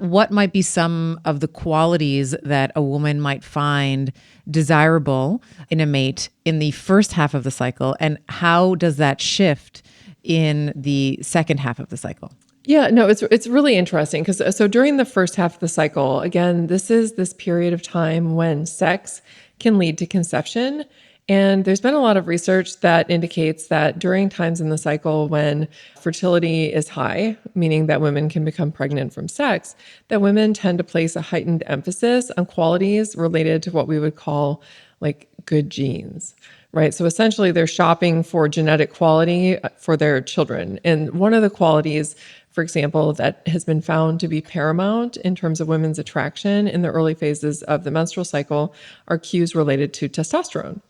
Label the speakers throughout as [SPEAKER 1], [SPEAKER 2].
[SPEAKER 1] What might be some of the qualities that a woman might find desirable in a mate in the first half of the cycle, and how does that shift in the second half of the cycle?
[SPEAKER 2] Yeah, no, it's really interesting because so during the first half of the cycle, again, this is this period of time when sex can lead to conception. And there's been a lot of research that indicates that during times in the cycle when fertility is high, meaning that women can become pregnant from sex, that women tend to place a heightened emphasis on qualities related to what we would call like good genes. Right. So essentially, they're shopping for genetic quality for their children. And one of the qualities, for example, that has been found to be paramount in terms of women's attraction in the early phases of the menstrual cycle are cues related to testosterone.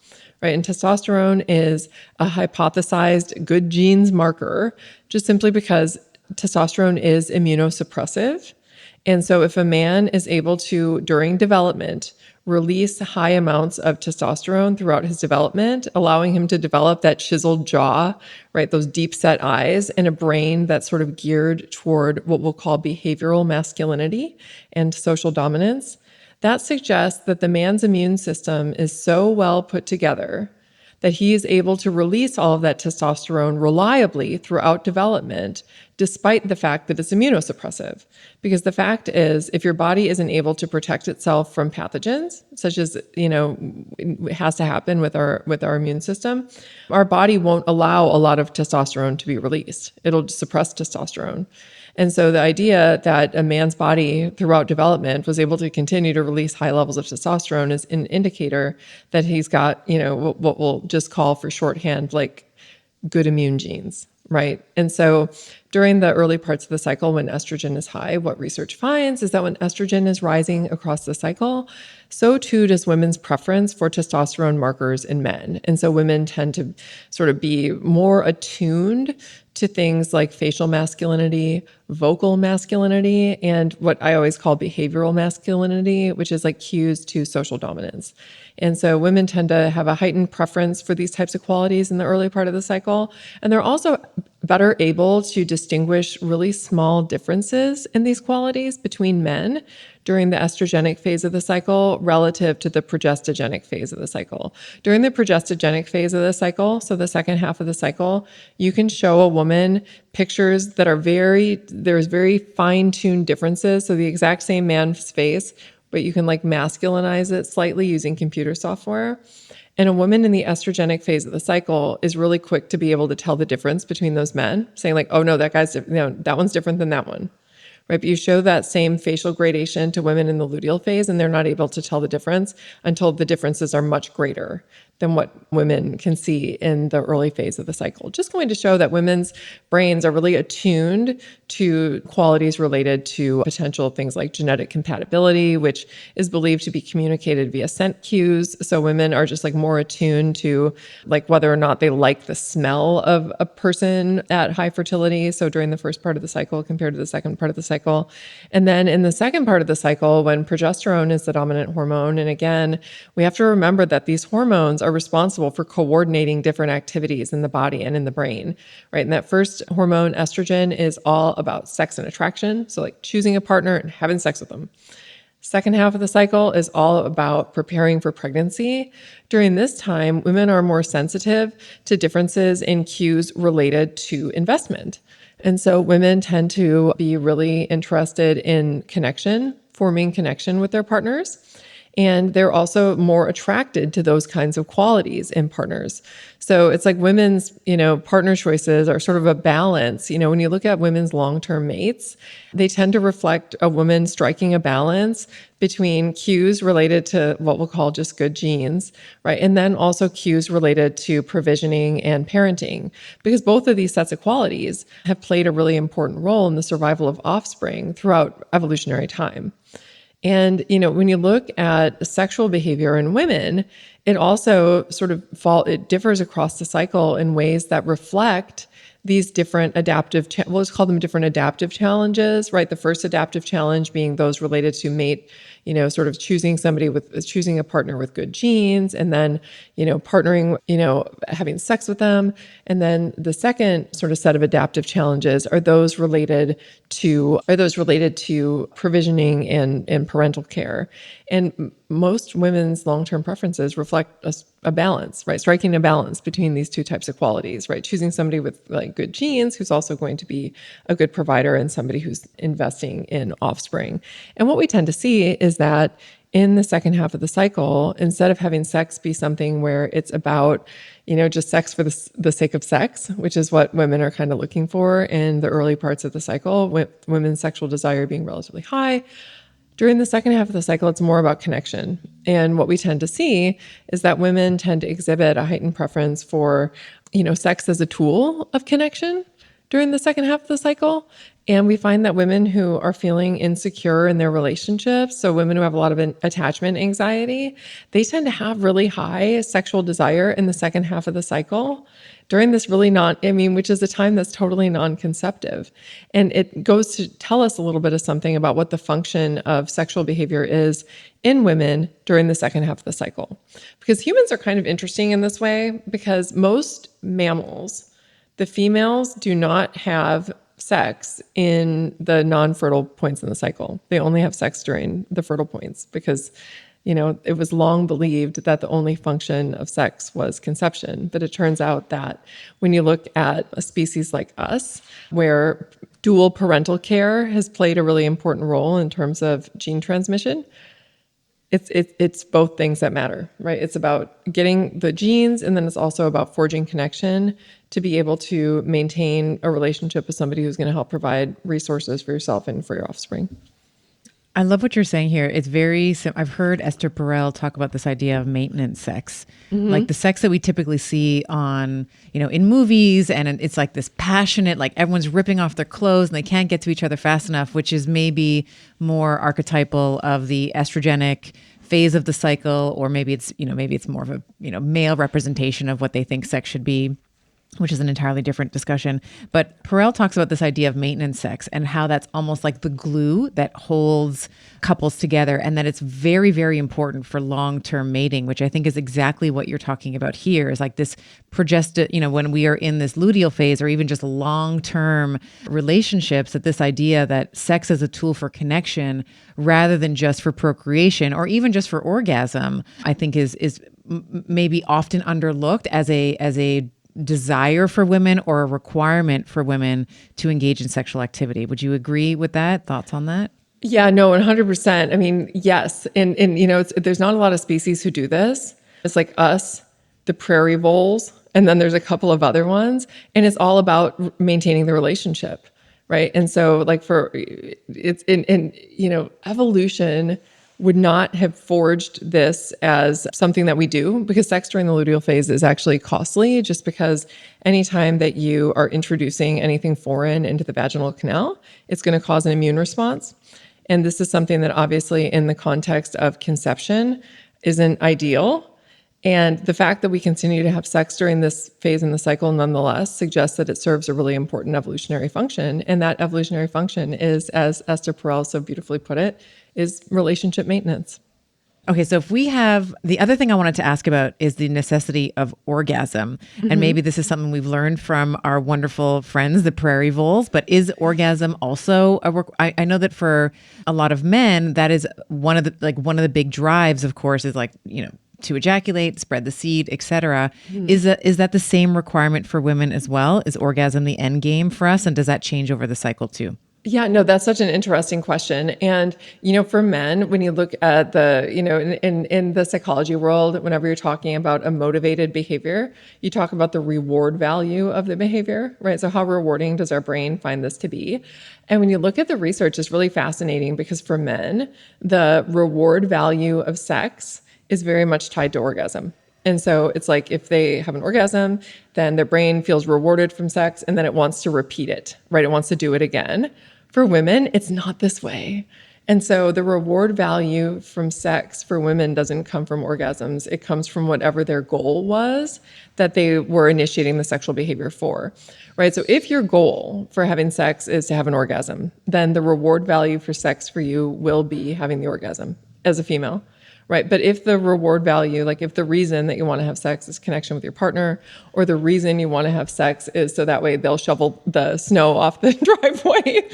[SPEAKER 2] Right. And testosterone is a hypothesized good genes marker just simply because testosterone is immunosuppressive. And so if a man is able to, during development, release high amounts of testosterone throughout his development, allowing him to develop that chiseled jaw, right? Those deep set eyes and a brain that's sort of geared toward what we'll call behavioral masculinity and social dominance. That suggests that the man's immune system is so well put together that he is able to release all of that testosterone reliably throughout development, despite the fact that it's immunosuppressive. Because the fact is, if your body isn't able to protect itself from pathogens, such as, it has to happen with our immune system, our body won't allow a lot of testosterone to be released. It'll suppress testosterone. And so the idea that a man's body throughout development was able to continue to release high levels of testosterone is an indicator that he's got, what we'll just call for shorthand, like good immune genes, right? And so during the early parts of the cycle when estrogen is high, what research finds is that when estrogen is rising across the cycle, so too does women's preference for testosterone markers in men. And so women tend to sort of be more attuned to things like facial masculinity, vocal masculinity, and what I always call behavioral masculinity, which is like cues to social dominance. And so women tend to have a heightened preference for these types of qualities in the early part of the cycle. And they're also better able to distinguish really small differences in these qualities between men during the estrogenic phase of the cycle relative to the progestogenic phase of the cycle. During the progestogenic phase of the cycle, so the second half of the cycle, you can show a woman pictures that are there's very fine-tuned differences. So the exact same man's face, but you can like masculinize it slightly using computer software. And a woman in the estrogenic phase of the cycle is really quick to be able to tell the difference between those men, saying like, oh no, that one's different than that one. Right? But you show that same facial gradation to women in the luteal phase, and they're not able to tell the difference until the differences are much greater than what women can see in the early phase of the cycle. Just going to show that women's brains are really attuned to qualities related to potential things like genetic compatibility, which is believed to be communicated via scent cues. So women are just like more attuned to like whether or not they like the smell of a person at high fertility. So during the first part of the cycle compared to the second part of the cycle. And then in the second part of the cycle, when progesterone is the dominant hormone, and again, we have to remember that these hormones are responsible for coordinating different activities in the body and in the brain, right? And that first hormone, estrogen, is all about sex and attraction. So like choosing a partner and having sex with them. Second half of the cycle is all about preparing for pregnancy. During this time, women are more sensitive to differences in cues related to investment. And so women tend to be really interested in connection, forming connection with their partners. And they're also more attracted to those kinds of qualities in partners. So it's like women's, partner choices are sort of a balance. When you look at women's long-term mates, they tend to reflect a woman striking a balance between cues related to what we'll call just good genes, right? And then also cues related to provisioning and parenting, because both of these sets of qualities have played a really important role in the survival of offspring throughout evolutionary time. And, when you look at sexual behavior in women, it also sort of it differs across the cycle in ways that reflect these different we'll just call them different adaptive challenges, right? The first adaptive challenge being those related to mate, sort of choosing a partner with good genes, and then, partnering, having sex with them. And then the second sort of set of adaptive challenges are those related to provisioning and parental care. And most women's long-term preferences reflect a balance, right? Striking a balance between these two types of qualities, right? Choosing somebody with like good genes who's also going to be a good provider, and somebody who's investing in offspring. And what we tend to see is that in the second half of the cycle, instead of having sex be something where it's about, just sex for the sake of sex, which is what women are kind of looking for in the early parts of the cycle, with women's sexual desire being relatively high, during the second half of the cycle, it's more about connection. And what we tend to see is that women tend to exhibit a heightened preference for, sex as a tool of connection during the second half of the cycle. And we find that women who are feeling insecure in their relationships, so women who have a lot of attachment anxiety, they tend to have really high sexual desire in the second half of the cycle during this which is a time that's totally non-conceptive. And it goes to tell us a little bit of something about what the function of sexual behavior is in women during the second half of the cycle. Because humans are kind of interesting in this way, because most mammals, the females do not have sex in the non-fertile points in the cycle. They only have sex during the fertile points because, it was long believed that the only function of sex was conception. But it turns out that when you look at a species like us, where dual parental care has played a really important role in terms of gene transmission, it's both things that matter, right? It's about getting the genes, and then it's also about forging connection to be able to maintain a relationship with somebody who's going to help provide resources for yourself and for your offspring.
[SPEAKER 1] I love what you're saying here. It's I've heard Esther Perel talk about this idea of maintenance sex, like the sex that we typically see on, in movies. And it's like this passionate, like everyone's ripping off their clothes and they can't get to each other fast enough, which is maybe more archetypal of the estrogenic phase of the cycle. Or maybe it's more of a, male representation of what they think sex should be, which is an entirely different discussion. But Perel talks about this idea of maintenance sex and how that's almost like the glue that holds couples together, and that it's very, very important for long-term mating, which I think is exactly what you're talking about here, is like this progestin, when we are in this luteal phase or even just long-term relationships, that this idea that sex is a tool for connection rather than just for procreation or even just for orgasm, I think is maybe often underlooked as a desire for women or a requirement for women to engage in sexual activity. Would you agree with that? Thoughts on that?
[SPEAKER 2] Yeah, no, 100%. I mean, yes. And there's not a lot of species who do this. It's like us, the prairie voles, and then there's a couple of other ones. And it's all about maintaining the relationship, right? And so like evolution would not have forged this as something that we do, because sex during the luteal phase is actually costly, just because anytime that you are introducing anything foreign into the vaginal canal, it's going to cause an immune response. And this is something that obviously in the context of conception isn't ideal. And the fact that we continue to have sex during this phase in the cycle nonetheless suggests that it serves a really important evolutionary function. And that evolutionary function is, as Esther Perel so beautifully put it, is relationship maintenance.
[SPEAKER 1] Okay, so if we have, the other thing I wanted to ask about is the necessity of orgasm. And maybe this is something we've learned from our wonderful friends, the prairie voles, but is orgasm also I know that for a lot of men, that is one of the big drives, of course, is like, to ejaculate, spread the seed, etc. Is that the same requirement for women as well? Is orgasm the end game for us? And does that change over the cycle too?
[SPEAKER 2] Yeah, no, that's such an interesting question. And, for men, when you look at the, in the psychology world, whenever you're talking about a motivated behavior, you talk about the reward value of the behavior, right? So how rewarding does our brain find this to be? And when you look at the research, it's really fascinating, because for men, the reward value of sex is very much tied to orgasm. And so it's like if they have an orgasm, then their brain feels rewarded from sex, and then it wants to repeat it, right? It wants to do it again. For women, it's not this way. And so the reward value from sex for women doesn't come from orgasms. It comes from whatever their goal was that they were initiating the sexual behavior for, right? So if your goal for having sex is to have an orgasm, then the reward value for sex for you will be having the orgasm as a female. Right. But if the reward value, like if the reason that you want to have sex is connection with your partner, or the reason you want to have sex is so that way they'll shovel the snow off the driveway,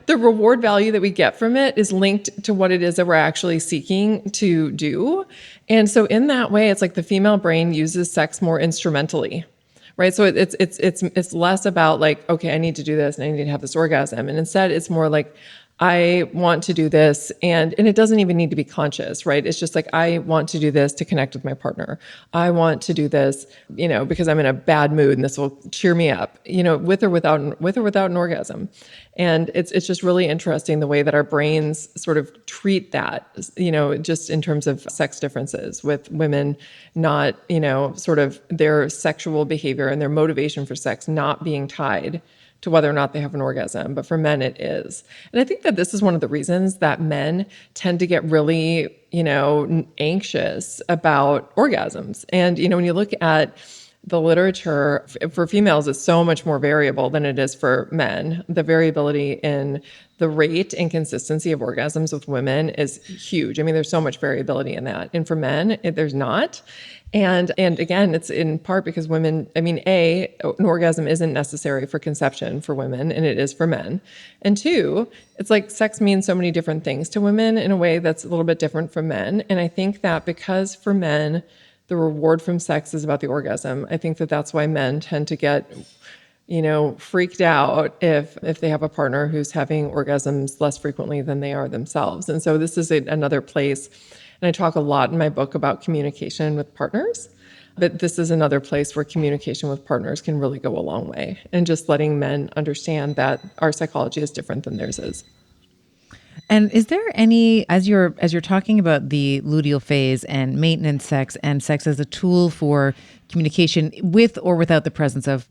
[SPEAKER 2] the reward value that we get from it is linked to what it is that we're actually seeking to do. And so in that way, it's like the female brain uses sex more instrumentally. Right. So it's less about like, okay, I need to do this and I need to have this orgasm. And instead it's more like, I want to do this, and it doesn't even need to be conscious, right? It's just like, I want to do this to connect with my partner. I want to do this, because I'm in a bad mood and this will cheer me up, with or without an orgasm. And it's just really interesting the way that our brains sort of treat that, just in terms of sex differences with women, not, sort of their sexual behavior and their motivation for sex not being tied to whether or not they have an orgasm, but for men it is. And I think that this is one of the reasons that men tend to get really, anxious about orgasms. And, when you look at the literature for females, it's so much more variable than it is for men. The variability in the rate and consistency of orgasms with women is huge. I mean, there's so much variability in that. And for men, there's not. And again, it's in part because women, an orgasm isn't necessary for conception for women, and it is for men. And two, it's like sex means so many different things to women in a way that's a little bit different from men. And I think that because for men, the reward from sex is about the orgasm, I think that that's why men tend to get, freaked out if they have a partner who's having orgasms less frequently than they are themselves. And so this is another place. And I talk a lot in my book about communication with partners, but this is another place where communication with partners can really go a long way, and just letting men understand that our psychology is different than theirs is.
[SPEAKER 1] And is there any, as you're talking about the luteal phase and maintenance sex and sex as a tool for communication with or without the presence of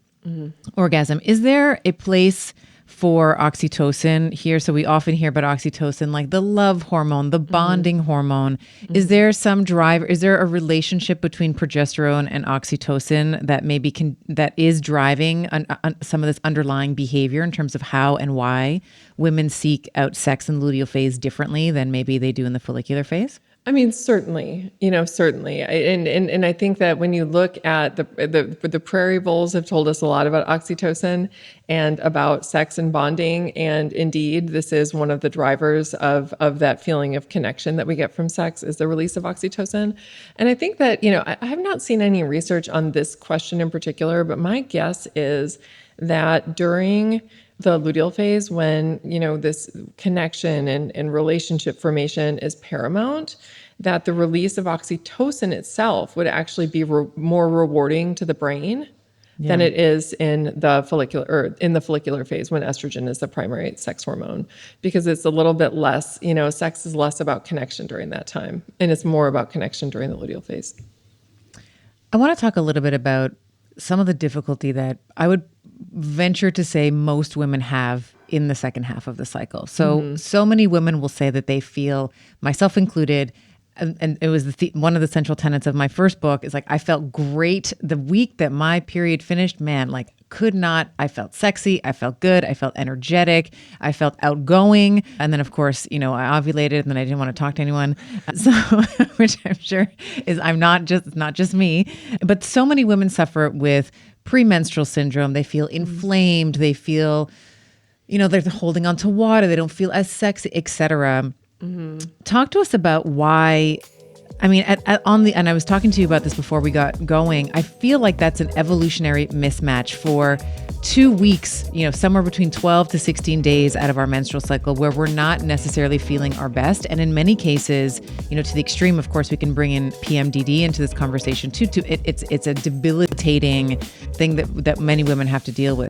[SPEAKER 1] orgasm, is there a place for oxytocin here? So we often hear about oxytocin, like the love hormone, the bonding hormone. Is there some drive? Is there a relationship between progesterone and oxytocin that maybe that is driving some of this underlying behavior in terms of how and why women seek out sex in the luteal phase differently than maybe they do in the follicular phase?
[SPEAKER 2] Certainly, certainly. And I think that when you look at the prairie voles have told us a lot about oxytocin and about sex and bonding. And indeed, this is one of the drivers of that feeling of connection that we get from sex is the release of oxytocin. And I think that, I have not seen any research on this question in particular, but my guess is that during the luteal phase, when, this connection and relationship formation is paramount, that the release of oxytocin itself would actually be more rewarding to the brain than it is in the follicular phase when estrogen is the primary sex hormone, because it's a little bit less, sex is less about connection during that time, and it's more about connection during the luteal phase.
[SPEAKER 1] I want to talk a little bit about some of the difficulty that I would venture to say most women have in the second half of the cycle. So many women will say that they feel, myself included, and it was one of the central tenets of my first book is like, I felt great the week that my period finished, man, like I felt sexy, I felt good, I felt energetic, I felt outgoing. And then of course, I ovulated and then I didn't want to talk to anyone. So, which I'm sure is, it's not just me, but so many women suffer with premenstrual syndrome. They feel inflamed, they feel, they're holding on to water, they don't feel as sexy, etc. Talk to us about why. And I was talking to you about this before we got going. I feel like that's an evolutionary mismatch for 2 weeks, somewhere between 12 to 16 days out of our menstrual cycle where we're not necessarily feeling our best. And in many cases, to the extreme, of course, we can bring in PMDD into this conversation too. It's a debilitating thing that many women have to deal with.